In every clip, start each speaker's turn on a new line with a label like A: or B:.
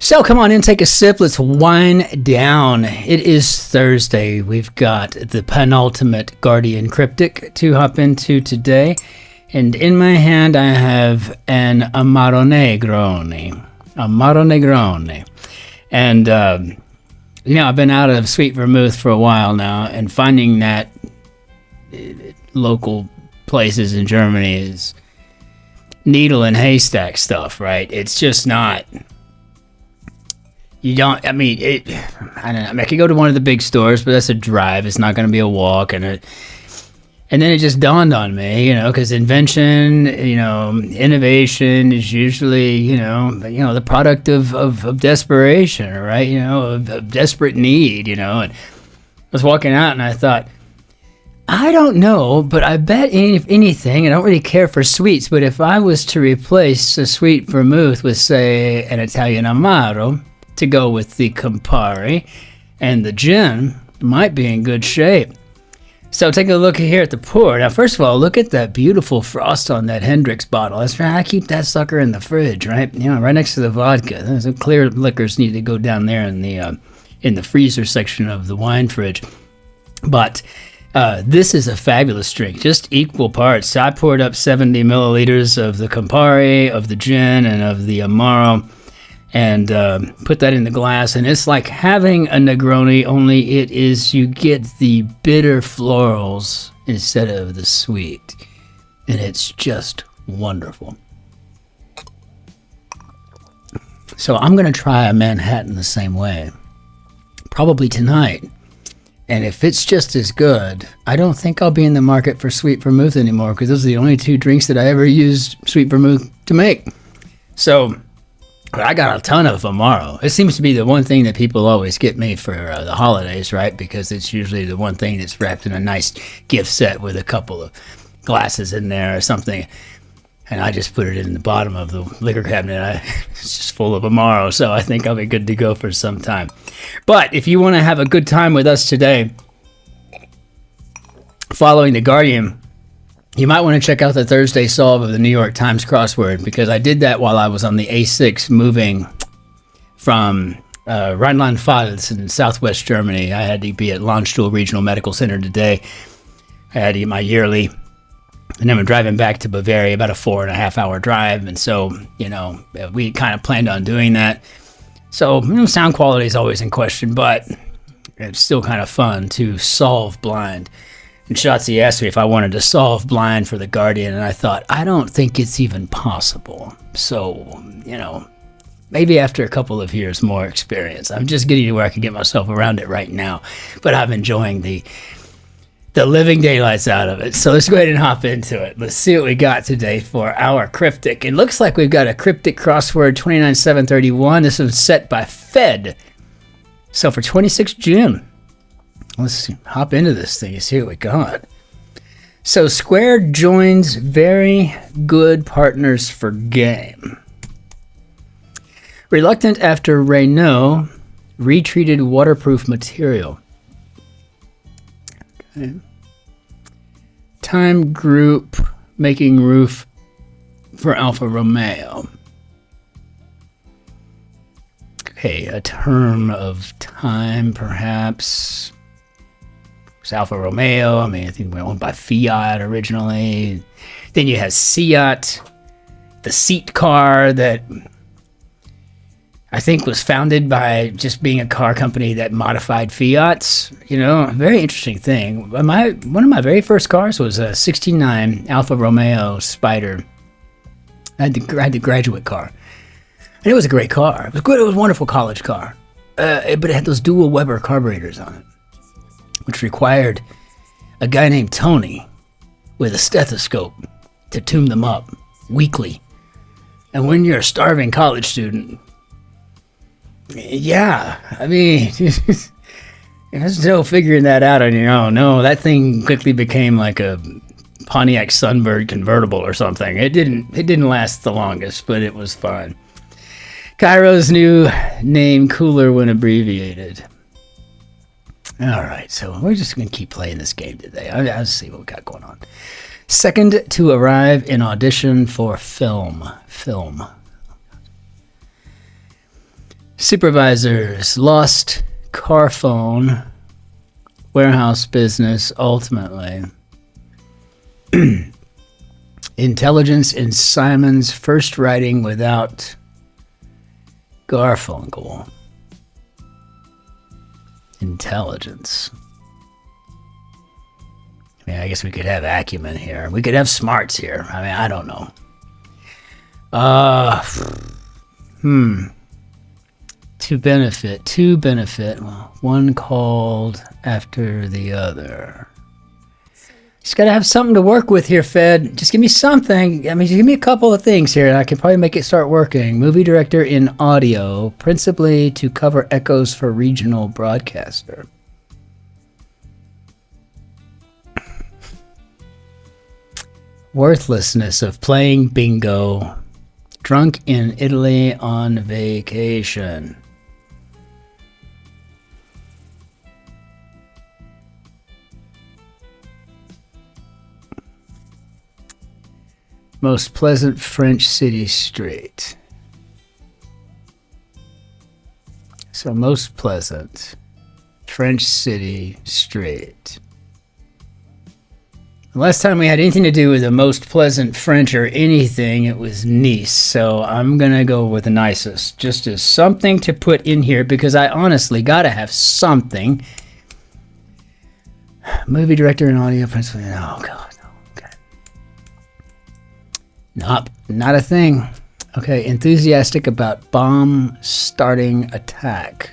A: So come on in, take a sip. Let's wind down. It is Thursday. We've got the penultimate Guardian Cryptic to hop into today. And in my hand, I have an Amaro Negroni. Amaro Negroni. And, I've been out of sweet vermouth for a while now, and finding that local places in Germany is needle and haystack stuff, right? It's just not... I don't know. I could go to one of the big stores, but that's a drive. It's not going to be a walk. And then it just dawned on me, because invention, innovation is usually, the product of desperation, right? Of desperate need, And I was walking out and I thought, I don't know, but I bet if anything, I don't really care for sweets, but if I was to replace a sweet vermouth with, say, an Italian Amaro, to go with the Campari and the gin, might be in good shape. So take a look here at the pour. Now, first of all, look at that beautiful frost on that Hendrick's bottle. That's right. I keep that sucker in the fridge, right? Right next to the vodka. Those clear liquors need to go down there in the freezer section of the wine fridge. But this is a fabulous drink, just equal parts. So I poured up 70 milliliters of the Campari, of the gin, and of the Amaro, and put that in the glass, and it's like having a Negroni, only you get the bitter florals instead of the sweet, and it's just wonderful. So I'm going to try a Manhattan the same way, probably tonight, and if it's just as good, I don't think I'll be in the market for sweet vermouth anymore, because those are the only two drinks that I ever used sweet vermouth to make. So I got a ton of Amaro. It seems to be the one thing that people always get me for the holidays, right? Because it's usually the one thing that's wrapped in a nice gift set with a couple of glasses in there or something. And I just put it in the bottom of the liquor cabinet. It's just full of Amaro, so I think I'll be good to go for some time. But if you want to have a good time with us today, following the Guardian, you might want to check out the Thursday solve of the New York Times Crossword, because I did that while I was on the A6 moving from Rhineland-Pfalz in southwest Germany. I had to be at Landstuhl Regional Medical Center today. I had to get my yearly, and then I'm driving back to Bavaria, about a 4.5 hour drive. And so, we kind of planned on doing that. So, sound quality is always in question, but it's still kind of fun to solve blind. And Shotzi asked me if I wanted to solve blind for the Guardian, and I thought, I don't think it's even possible. So, maybe after a couple of years more experience. I'm just getting to where I can get myself around it right now, but I'm enjoying the living daylights out of it. So let's go ahead and hop into it. Let's see what we got today for our Cryptic. It looks like we've got a Cryptic Crossword 29731. This was set by Fed. So for 26 June. Let's hop into this thing and see what we got. So Square joins very good partners for game. Reluctant after Renault retreated waterproof material. Okay. Time Group making roof for Alfa Romeo. Okay, a term of time perhaps. It's Alfa Romeo. I think we were owned by Fiat originally. Then you have Seat, the seat car that I think was founded by just being a car company that modified Fiats. Very interesting thing. One of my very first cars was a 69 Alfa Romeo Spider. I had the graduate car. And it was a great car. It was good. It was a wonderful college car. But it had those dual Weber carburetors on it, which required a guy named Tony with a stethoscope to tune them up weekly. And when you're a starving college student, there's no figuring that out on your own. No, that thing quickly became like a Pontiac Sunbird convertible or something. It didn't last the longest, but it was fun. Cairo's new name, cooler when abbreviated. All right, so we're just going to keep playing this game today. I'll see what we got going on. Second to arrive in audition for film. Supervisors, lost car phone, warehouse business, ultimately. Intelligence in Simon's first writing without Garfunkel. Intelligence. I mean, I guess we could have acumen here. We could have smarts here. I mean, I don't know. To benefit. Well, one called after the other. Just got to have something to work with here, Fed. Just give me something. I mean, just give me a couple of things here, and I can probably make it start working. Movie director in audio, principally to cover echoes for regional broadcaster. Worthlessness of playing bingo. Drunk in Italy on vacation. Most pleasant French city street. So most pleasant French city street. The last time we had anything to do with the most pleasant French or anything, it was Nice. So I'm going to go with the nicest. Just as something to put in here because I honestly got to have something. Movie director and audio principal. Oh, God. Not a thing. Okay, enthusiastic about bomb starting attack.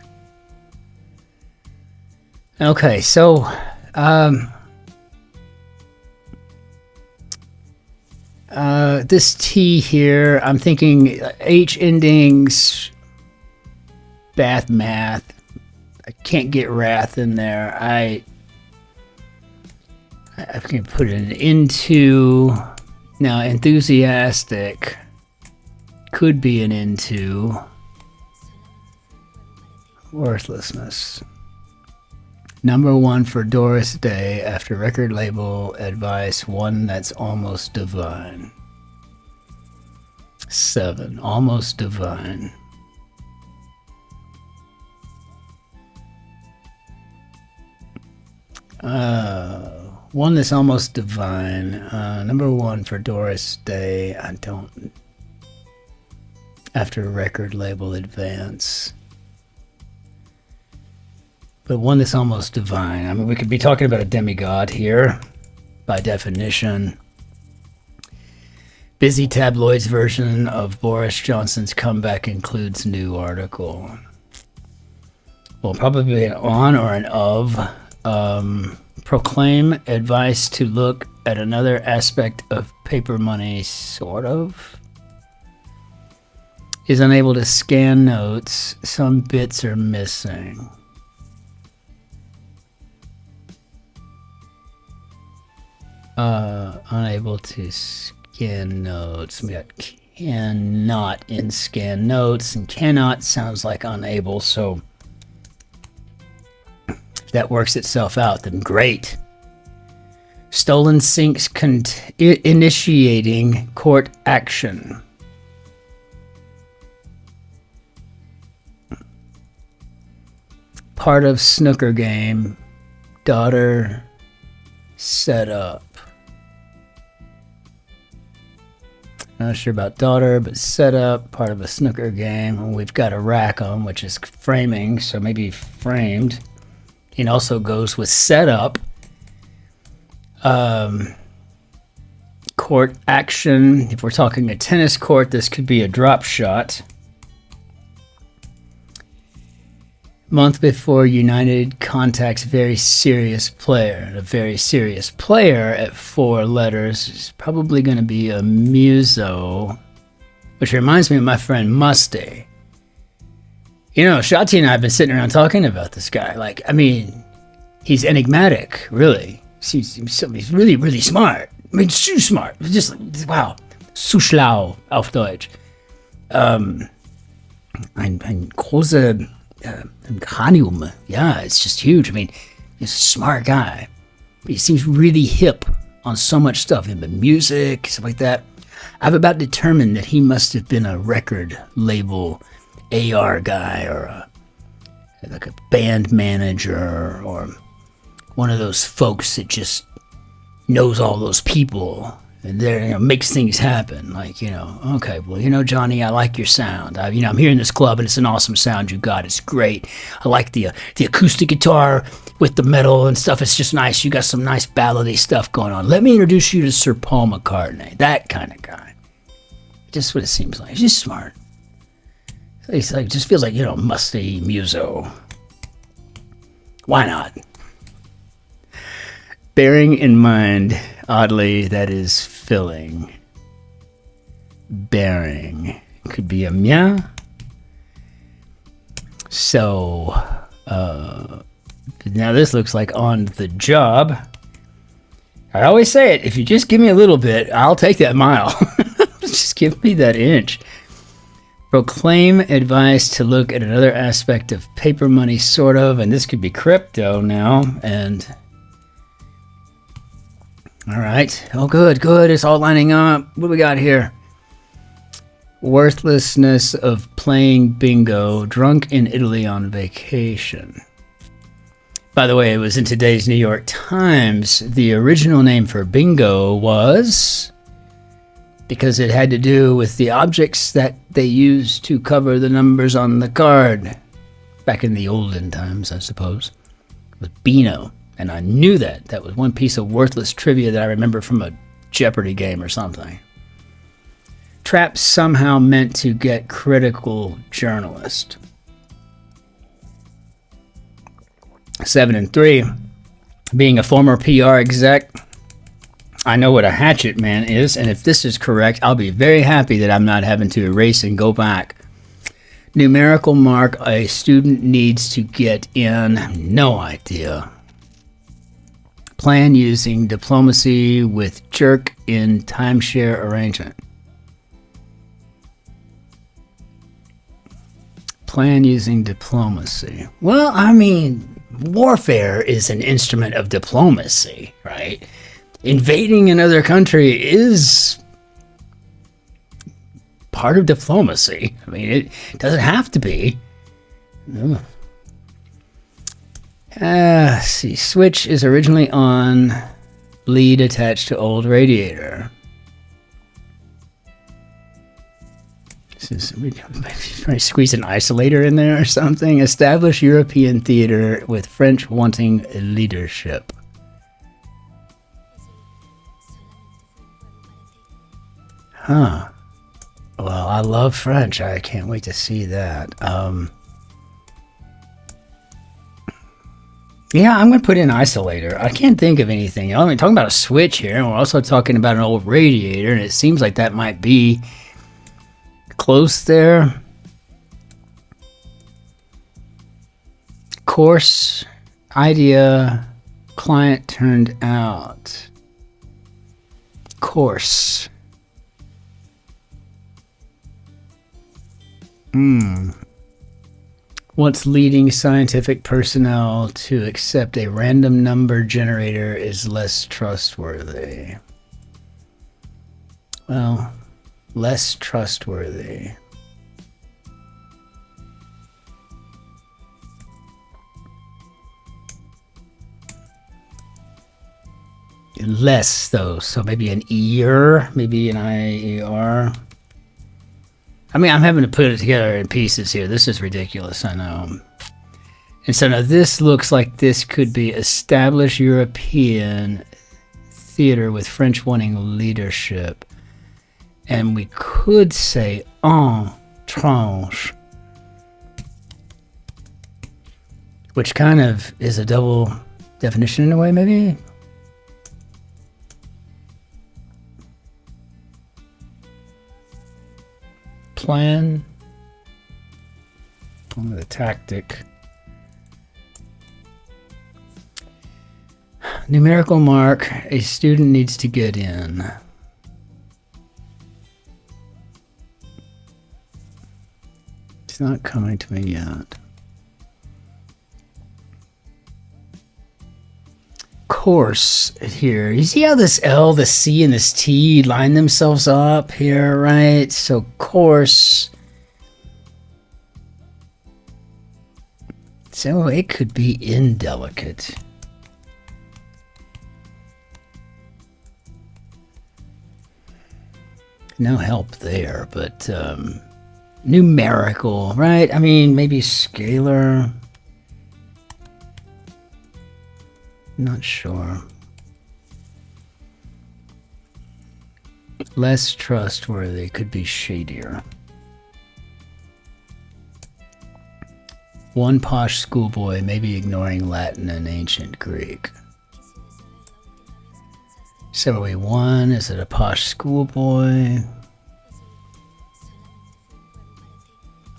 A: Okay, so this T here, I'm thinking H endings, bath math. I can't get wrath in there. I can put it into. Now, enthusiastic could be an into. Worthlessness. Number one for Doris Day after record label advice, one that's almost divine. 7, almost divine. One that's almost divine. Number one for Doris Day. I don't. After record label advance. But one that's almost divine. I mean, we could be talking about a demigod here, by definition. Busy Tabloid's version of Boris Johnson's comeback includes new article. Well, probably an on or an of. Proclaim advice to look at another aspect of paper money, sort of. Is unable to scan notes. Some bits are missing. Unable to scan notes. We got cannot in scan notes, and cannot sounds like unable, so if that works itself out, then great. Stolen sinks initiating court action. Part of snooker game. Daughter set up. Not sure about daughter, but set up, part of a snooker game. And we've got a rack on, which is framing, so maybe framed. It also goes with setup. Court action. If we're talking a tennis court, this could be a drop shot. Month before United contacts very serious player. And a very serious player at 4 letters is probably going to be a muso, which reminds me of my friend Musty. You know, Shati and I have been sitting around talking about this guy. Like, I mean, he's enigmatic, really. He's really, really smart. I mean, so smart. Just, wow. So schlau auf Deutsch. Ein großer Cranium. Yeah, it's just huge. I mean, he's a smart guy. But he seems really hip on so much stuff. In the music, stuff like that. I've about determined that he must have been a record label AR guy or like a band manager or one of those folks that just knows all those people and there, makes things happen. Like, okay, well, Johnny, I like your sound. I'm here in this club and it's an awesome sound you got. It's great. I like the acoustic guitar with the metal and stuff. It's just nice. You got some nice ballady stuff going on. Let me introduce you to Sir Paul McCartney. That kind of guy. Just what it seems like. He's just smart. He's like, just feels like, musty muso. Why not? Bearing in mind, oddly, that is filling. Bearing. Could be a mia. So, now this looks like on the job. I always say it, if you just give me a little bit, I'll take that mile. Just give me that inch. Proclaim advice to look at another aspect of paper money, sort of, and this could be crypto now, and... Alright, oh good, it's all lining up. What do we got here? Worthlessness of playing bingo, drunk in Italy on vacation. By the way, it was in today's New York Times. The original name for bingo was... because it had to do with the objects that they used to cover the numbers on the card. Back in the olden times, I suppose. It was Beano. And I knew that. That was one piece of worthless trivia that I remember from a Jeopardy game or something. Trap somehow meant to get critical journalist. 7 and 3. Being a former PR exec, I know what a hatchet man is, and if this is correct, I'll be very happy that I'm not having to erase and go back. Numerical mark a student needs to get in. No idea. Plan using diplomacy with jerk in timeshare arrangement. Plan using diplomacy. Well, I mean, warfare is an instrument of diplomacy, right? Invading another country is part of diplomacy. I mean, it doesn't have to be. No. Let's see. Switch is originally on, lead attached to old radiator. This is trying to squeeze an isolator in there or something. Establish European theater with French wanting leadership. Huh. Well, I love French. I can't wait to see that. Yeah, I'm going to put in isolator. I can't think of anything. I'm talking about a switch here, and we're also talking about an old radiator, and it seems like that might be close there. Course, idea, client turned out. Course. What's leading scientific personnel to accept a random number generator is less trustworthy. Well, less trustworthy. Less, though, so maybe an E-er, maybe an I-E-R. I mean, I'm having to put it together in pieces here. This is ridiculous, I know. And so now this looks like this could be established European theater with French wanting leadership. And we could say en tranche, which kind of is a double definition in a way, maybe? Plan, the tactic, numerical mark, a student needs to get in. It's not coming to me yet. Course here. You see how this L, the C, and this T line themselves up here, right? So course. So it could be indelicate. No help there, but numerical, right? I mean, maybe scalar. Not sure. Less trustworthy, could be shadier. One posh schoolboy, maybe ignoring Latin and ancient Greek. So are we one? Is it a posh schoolboy?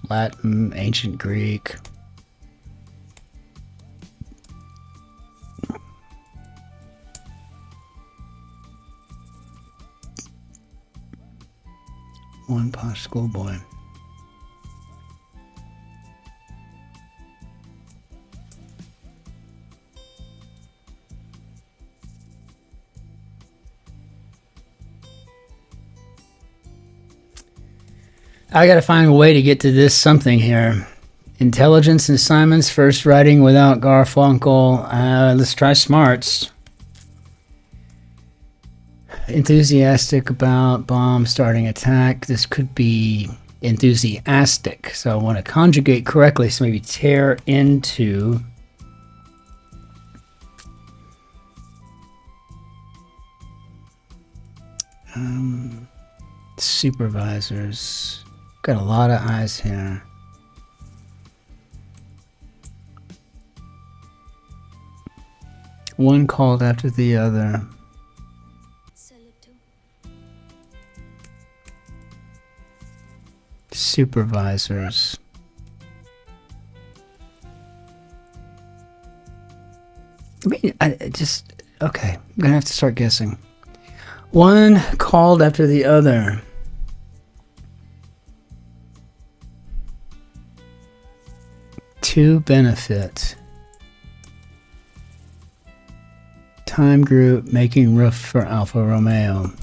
A: Latin, ancient Greek. One posh schoolboy. I gotta find a way to get to this something here. Intelligence and Simon's first writing without Garfunkel. Let's try smarts. Enthusiastic about bomb starting attack. This could be enthusiastic. So I want to conjugate correctly. So maybe tear into. Supervisors. Got a lot of eyes here. One called after the other. Supervisors. I mean, okay. I'm gonna have to start guessing. One called after the other. To benefit. Time group making roof for Alfa Romeo.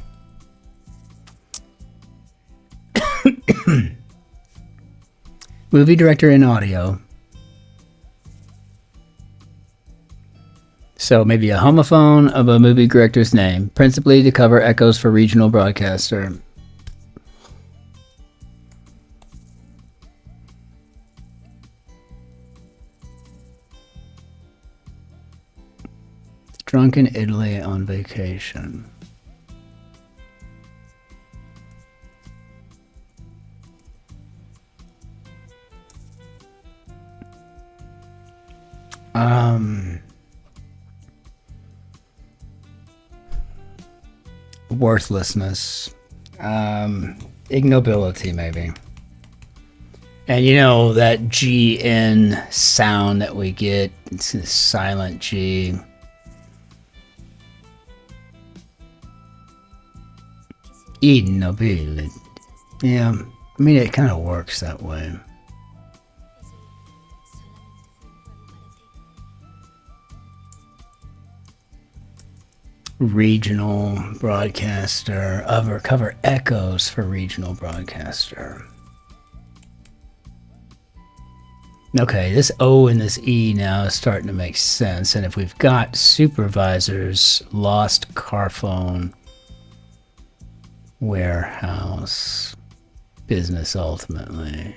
A: Movie director in audio. So maybe a homophone of a movie director's name, principally to cover echoes for regional broadcaster. Drunk in Italy on vacation. Worthlessness. Ignobility, maybe. And you know that GN sound that we get, it's a silent G. Ignobility. Yeah, I mean, it kind of works that way. Regional broadcaster, cover echoes for regional broadcaster. Okay, this O and this E now is starting to make sense. And if we've got supervisors, lost car phone, warehouse, business ultimately.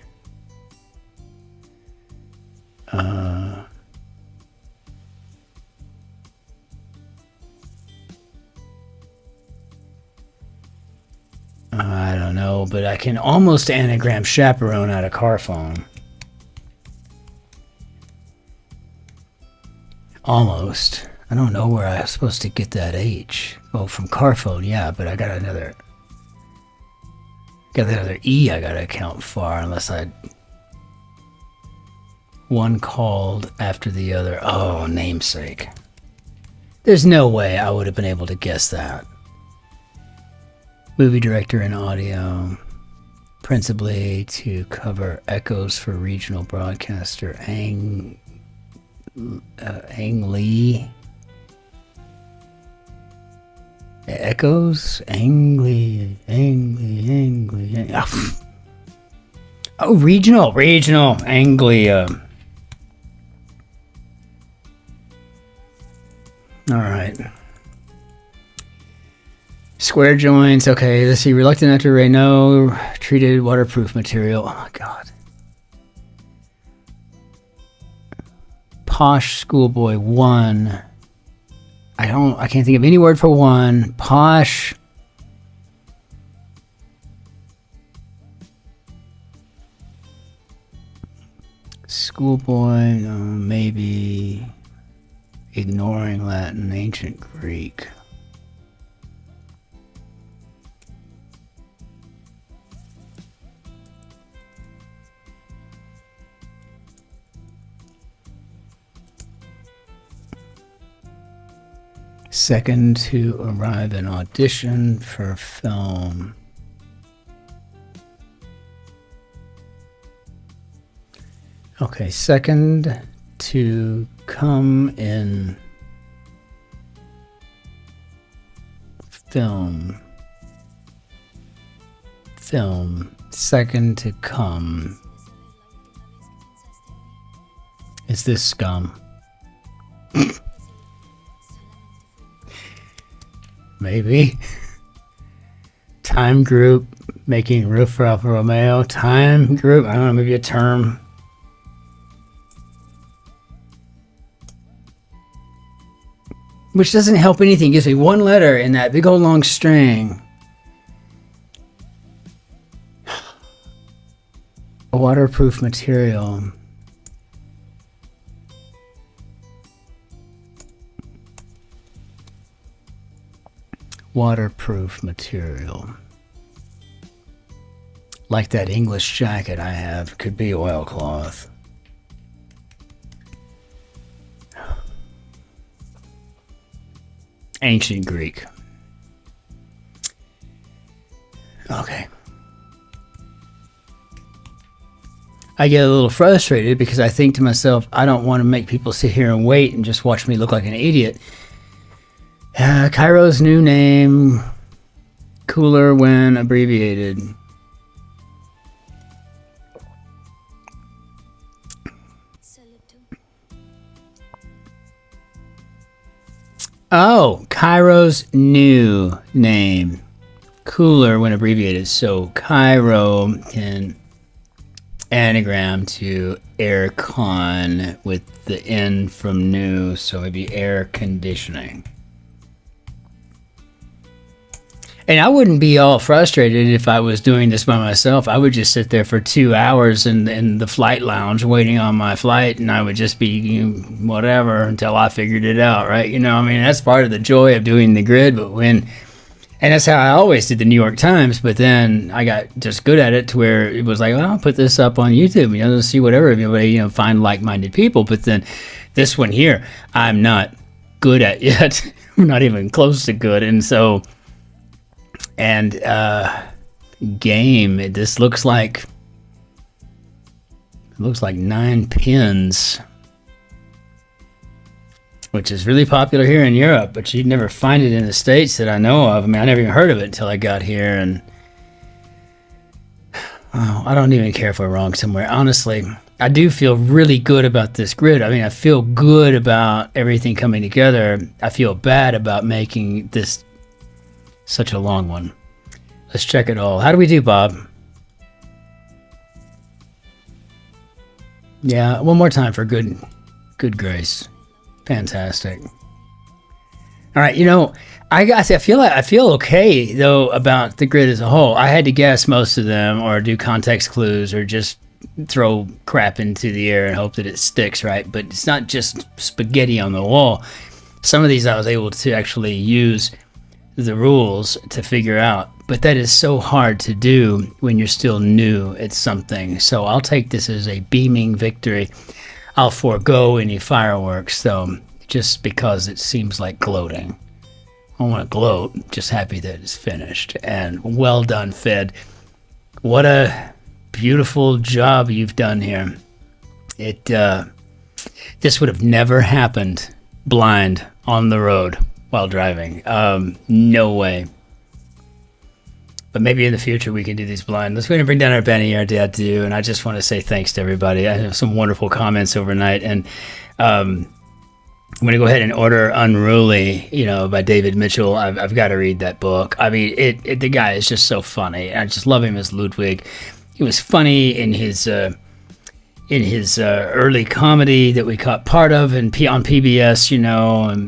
A: I don't know, but I can almost anagram chaperone out of car phone. Almost. I don't know where I was supposed to get that H. Oh, from car phone, yeah, but I got another E I gotta account for, unless one called after the other. Oh, namesake. There's no way I would have been able to guess that. Movie director in audio, principally to cover echoes for regional broadcaster Ang Lee. Echoes? Ang Lee. Oh, regional. Anglia. All right. Square joints. Okay, let's see. Reluctant after Renault. Treated waterproof material. Oh, God. Posh schoolboy. One. I can't think of any word for one. Posh. Schoolboy. Maybe. Ignoring Latin. Ancient Greek. Second to arrive in audition for film. Okay, second to come in film. Second to come. Is this scum? Maybe. Time group, making roof for Alfa Romeo. Time group, I don't know, maybe a term. Which doesn't help anything. It gives me one letter in that big old long string. A waterproof material. Waterproof material. Like that English jacket I have. Could be oilcloth. Ancient Greek. Okay. I get a little frustrated because I think to myself, I don't want to make people sit here and wait and just watch me look like an idiot. Cairo's new name, cooler when abbreviated. Oh, Cairo's new name, cooler when abbreviated. So Cairo can anagram to aircon with the N from new, so it'd be air conditioning. And I wouldn't be all frustrated if I was doing this by myself. I would just sit there for 2 hours in the flight lounge waiting on my flight, and I would just be whatever until I figured it out, right? You know, I mean, that's part of the joy of doing the grid. And that's how I always did the New York Times, but then I got just good at it to where it was like, well, I'll put this up on YouTube, to see whatever, everybody, find like-minded people. But then this one here, I'm not good at yet. I'm not even close to good. And so... And game, this looks like 9 pins, which is really popular here in Europe, but you'd never find it in the States that I know of. I mean, I never even heard of it until I got here, and I don't even care if we're wrong somewhere. Honestly, I do feel really good about this grid. I mean, I feel good about everything coming together. I feel bad about making this such a long one. Let's check it all. How do we do, Bob? Yeah, one more time for good grace. Fantastic. All right, I feel okay though about the grid as a whole. I had to guess most of them, or do context clues, or just throw crap into the air and hope that it sticks, right? But it's not just spaghetti on the wall. Some of these I was able to actually use the rules to figure out, but that is so hard to do when you're still new at something. So I'll take this as a beaming victory. I'll forego any fireworks though, just because it seems like gloating. I don't want to gloat, just happy that it's finished. And well done, Fed. What a beautiful job you've done here. This would have never happened blind on the road while driving. No way. But maybe in the future we can do these blind. Let's go ahead and bring down our Benny, our dad too. And I just want to say thanks to everybody. I have some wonderful comments overnight. And I'm going to go ahead and order Unruly, by David Mitchell. I've got to read that book. I mean, the guy is just so funny. I just love him as Ludwig. He was funny in his early comedy that we caught part of on PBS, and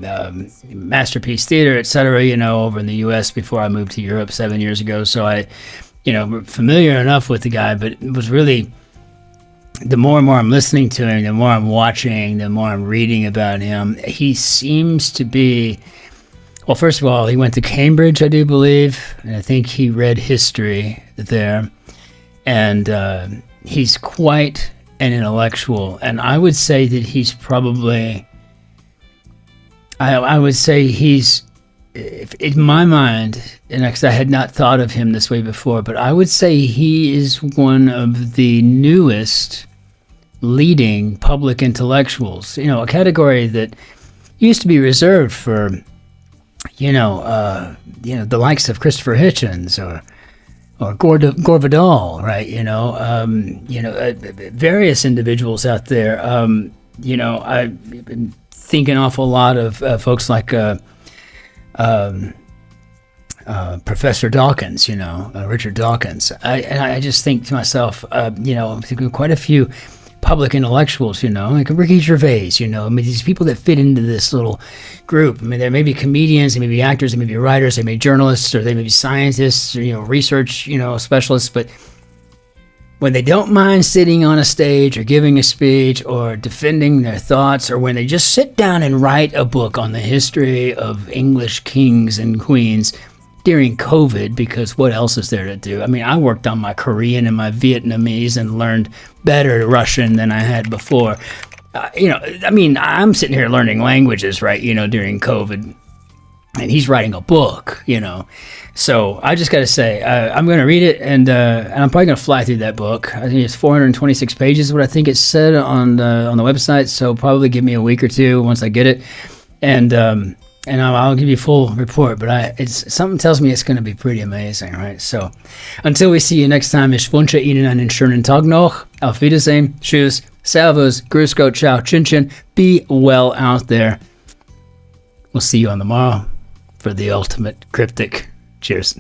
A: Masterpiece Theater, etc., over in the U.S. before I moved to Europe 7 years ago. So I, familiar enough with the guy, but it was really, the more and more I'm listening to him, the more I'm watching, the more I'm reading about him. He seems to be, well, first of all, he went to Cambridge, I do believe, and I think he read history there. And he's quite an intellectual, and I would say that he's probably, I would say he's, in my mind, and I had not thought of him this way before, but I would say he is one of the newest leading public intellectuals, a category that used to be reserved for, the likes of Christopher Hitchens or Gore Vidal, right? Various individuals out there. I've been thinking an awful lot of folks like Professor Dawkins, Richard Dawkins. I just think to myself, quite a few public intellectuals, like Ricky Gervais, these people that fit into this little group. I mean, there may be comedians, they may be actors, they may be writers, they may be journalists, or they may be scientists, or, research, specialists, but when they don't mind sitting on a stage or giving a speech or defending their thoughts, or when they just sit down and write a book on the history of English kings and queens during COVID, because what else is there to do? I mean, I worked on my Korean and my Vietnamese and learned better Russian than I had before. I'm sitting here learning languages, right, during COVID, and he's writing a book, So I just got to say, I'm going to read it, and I'm probably going to fly through that book. I think it's 426 pages, what I think it said on the website, so probably give me a week or two once I get it, and I'll give you a full report, but something tells me it's going to be pretty amazing, right? So until we see you next time, ich wünsche Ihnen einen schönen Tag noch. Auf Wiedersehen. Tschüss. Servus. Grüß Gott. Ciao. Cin-Cin. Be well out there. We'll see you on the morrow for the ultimate cryptic. Cheers.